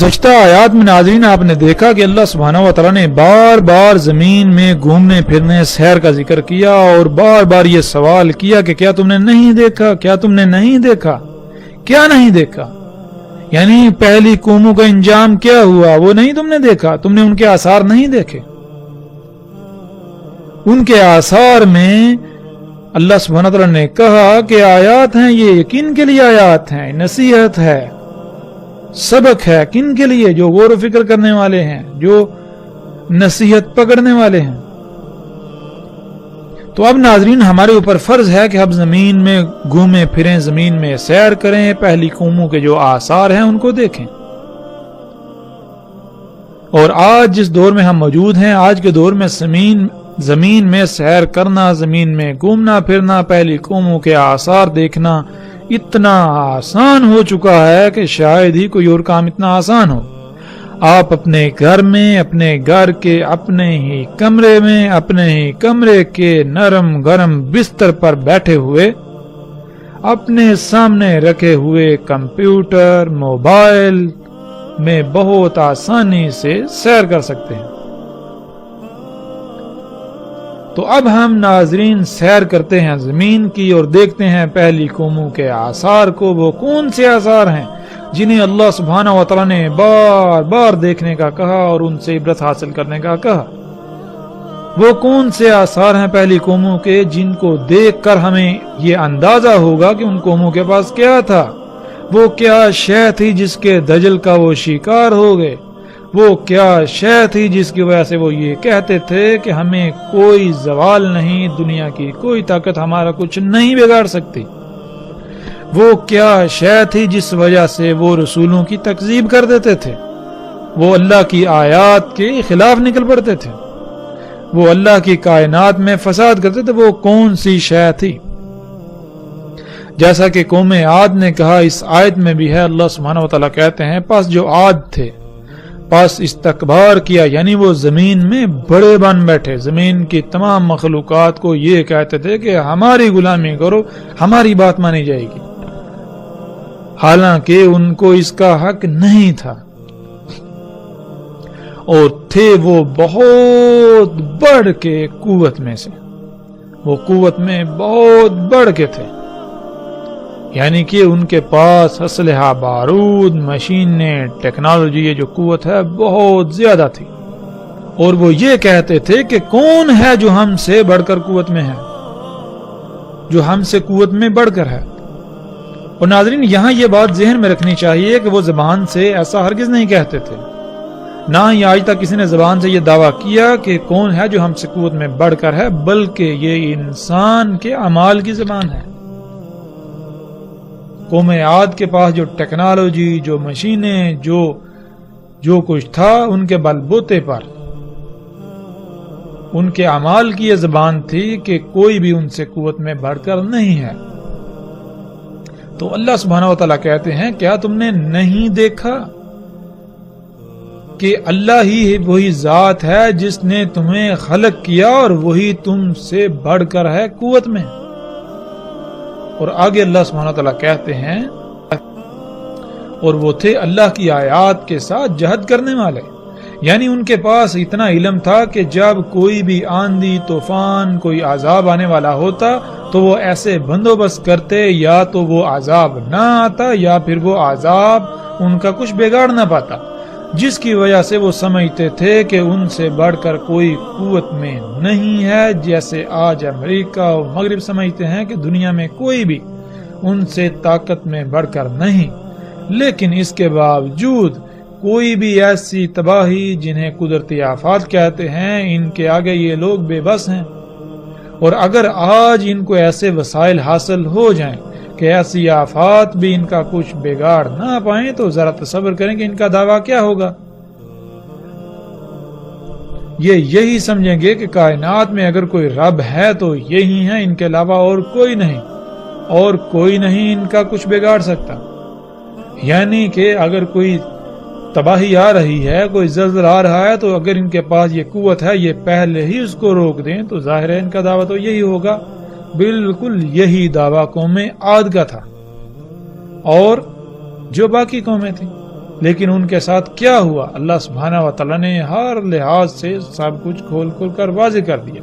गुज़श्ता आयात में नाज़रीन आपने देखा कि अल्लाह सुब्हानहू व तआला ने बार बार ज़मीन में घूमने फिरने सैर का जिक्र किया और बार बार ये सवाल किया कि क्या तुमने नहीं देखा, क्या तुमने नहीं देखा, क्या नहीं देखा। यानी पहली कौमों का इंजाम क्या हुआ वो नहीं तुमने देखा, तुमने उनके आसार नहीं देखे। उनके आसार में अल्लाह सुब्हानहू व तआला ने कहा कि आयात हैं, ये यकीन के लिए आयात हैं, नसीहत है, सबक है। किन के लिए? जो गौर फिक्र करने वाले हैं, जो नसीहत पकड़ने वाले हैं। तो अब नाजरीन हमारे ऊपर फर्ज है कि हम जमीन में घूमें फिरें, जमीन में सैर करें, पहली कौमों के जो आसार हैं उनको देखें। और आज जिस दौर में हम मौजूद हैं, आज के दौर में जमीन में सैर करना, जमीन में घूमना फिरना, पहली कौमों के आसार देखना इतना आसान हो चुका है कि शायद ही कोई और काम इतना आसान हो। आप अपने घर में, अपने घर के अपने ही कमरे में, अपने ही कमरे के नरम गरम बिस्तर पर बैठे हुए, अपने सामने रखे हुए कंप्यूटर, मोबाइल में बहुत आसानी से सैर कर सकते हैं। तो अब हम नाजरीन सैर करते हैं जमीन की और देखते हैं पहली कौमों के आसार को। वो कौन से आसार हैं जिन्हें अल्लाह सुब्हानहू व तआला ने बार बार देखने का कहा और उनसे इबरत हासिल करने का कहा। वो कौन से आसार हैं पहली कौमों के जिनको देखकर हमें ये अंदाजा होगा कि उन कौमों के पास क्या था। वो क्या शय थी जिसके दजल का वो शिकार हो गए। वो क्या शय थी जिसकी वजह से वो ये कहते थे कि हमें कोई जवाल नहीं, दुनिया की कोई ताकत हमारा कुछ नहीं बिगाड़ सकती। वो क्या शय थी जिस वजह से वो रसूलों की तकजीब कर देते थे, वो अल्लाह की आयात के खिलाफ निकल पड़ते थे, वो अल्लाह की कायनात में फसाद करते थे। वो कौन सी शय थी? जैसा कि कौम आद ने कहा, इस आयत में भी है, अल्लाह सुब्हानहू व तआला कहते हैं, पास जो आद थे पास इस्तकबार किया, यानी वो जमीन में बड़े बन बैठे, जमीन की तमाम मखलूकात को ये कहते थे कि हमारी गुलामी करो, हमारी बात मानी जाएगी, हालांकि उनको इसका हक नहीं था। और थे वो बहुत बढ़ के कुव्वत में से, वो कुव्वत में बहुत बढ़ के थे, यानी कि उनके पास असलहा, बारूद, मशीनें, टेक्नोलॉजी, ये जो कुव्वत है बहुत ज्यादा थी। और वो ये कहते थे कि कौन है जो हमसे बढ़कर कुव्वत में है, जो हमसे कुव्वत में बढ़कर है। और नाजरीन यहां ये बात जहन में रखनी चाहिए कि वो जबान से ऐसा हरगिज नहीं कहते थे, ना ही आज तक किसी ने जबान से ये दावा किया कि कौन है जो हमसे कुव्वत में बढ़कर है, बल्कि ये इंसान के अमाल की जबान है। कौम आद के पास जो टेक्नोलॉजी, जो मशीनें, जो कुछ था, उनके बलबूते पर उनके अमाल की यह जबान थी कि कोई भी उनसे कुव्वत में बढ़कर नहीं है। तो अल्लाह सुब्हानहू व तआला कहते हैं, क्या तुमने नहीं देखा कि अल्लाह ही वही जात है जिसने तुम्हें खलक किया और वही तुमसे बढ़कर है कुव्वत में। और आगे अल्लाह सुब्हानहू व तआला कहते हैं, और वो थे अल्लाह की आयात के साथ जहद करने वाले, यानी उनके पास इतना इल्म था कि जब कोई भी आंधी तूफान, कोई आजाब आने वाला होता तो वो ऐसे बंदोबस्त करते, या तो वो आजाब ना आता या फिर वो आजाब उनका कुछ बिगाड़ ना पाता, जिसकी वजह से वो समझते थे कि उनसे बढ़कर कोई कुव्वत में नहीं है। जैसे आज अमेरिका और मगरिब समझते हैं कि दुनिया में कोई भी उनसे ताकत में बढ़कर नहीं, लेकिन इसके बावजूद कोई भी ऐसी तबाही जिन्हें कुदरती आफात कहते हैं, इनके आगे ये लोग बेबस हैं। और अगर आज इनको ऐसे वसाइल हासिल हो जाएं कि ऐसी आफात भी इनका कुछ बिगाड़ ना पाए, तो जरा तसव्वुर करें कि इनका दावा क्या होगा। ये यही समझेंगे कि कायनात में अगर कोई रब है तो यही है, इनके अलावा और कोई नहीं, और कोई नहीं इनका कुछ बिगाड़ सकता। यानी कि अगर कोई तबाही आ रही है, कोई ज़ल्ज़ला आ रहा है, तो अगर इनके पास ये कुव्वत है, ये पहले ही उसको रोक दें, तो जाहिर है इनका दावा तो यही होगा। बिल्कुल यही दावा कौम आद का था और जो बाकी कौमें थी। لیکن ان کے ساتھ کیا ہوا؟ اللہ سبحانہ و تعالیٰ نے ہر لحاظ سے سب کچھ کھول کر واضح کر دیا۔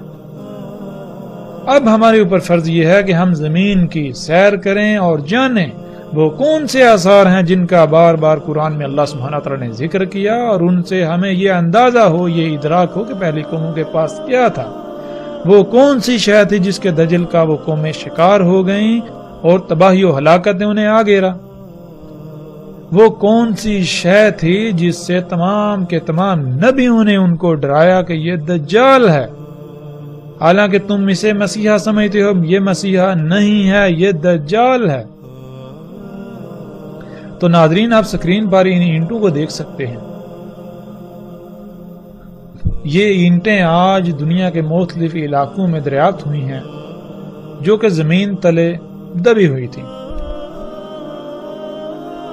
اب ہمارے اوپر فرض یہ ہے کہ ہم زمین کی سیر کریں اور جانیں وہ کون سے آثار ہیں جن کا بار بار قرآن میں اللہ سبحانہ و تعالیٰ نے ذکر کیا، اور ان سے ہمیں یہ اندازہ ہو، یہ ادراک ہو کہ پہلی قوموں کے پاس کیا تھا، وہ کون سی شے تھی جس کے دجل کا وہ قومیں شکار ہو گئیں اور تباہی و ہلاکت نے انہیں آ گھیرا، وہ کون سی شے تھی جس سے تمام کے تمام نبیوں نے ان کو ڈرایا کہ یہ دجال ہے، حالانکہ تم اسے مسیحا سمجھتے ہو، یہ مسیحا نہیں ہے، یہ دجال ہے۔ تو ناظرین، آپ سکرین پر ان اینٹوں کو دیکھ سکتے ہیں۔ یہ اینٹیں آج دنیا کے مختلف علاقوں میں دریافت ہوئی ہیں جو کہ زمین تلے دبی ہوئی تھی۔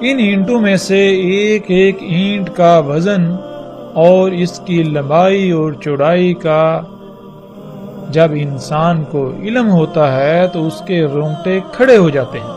ان اینٹوں میں سے ایک ایک اینٹ کا وزن اور اس کی لمبائی اور چوڑائی کا جب انسان کو علم ہوتا ہے تو اس کے رونگٹے کھڑے ہو جاتے ہیں۔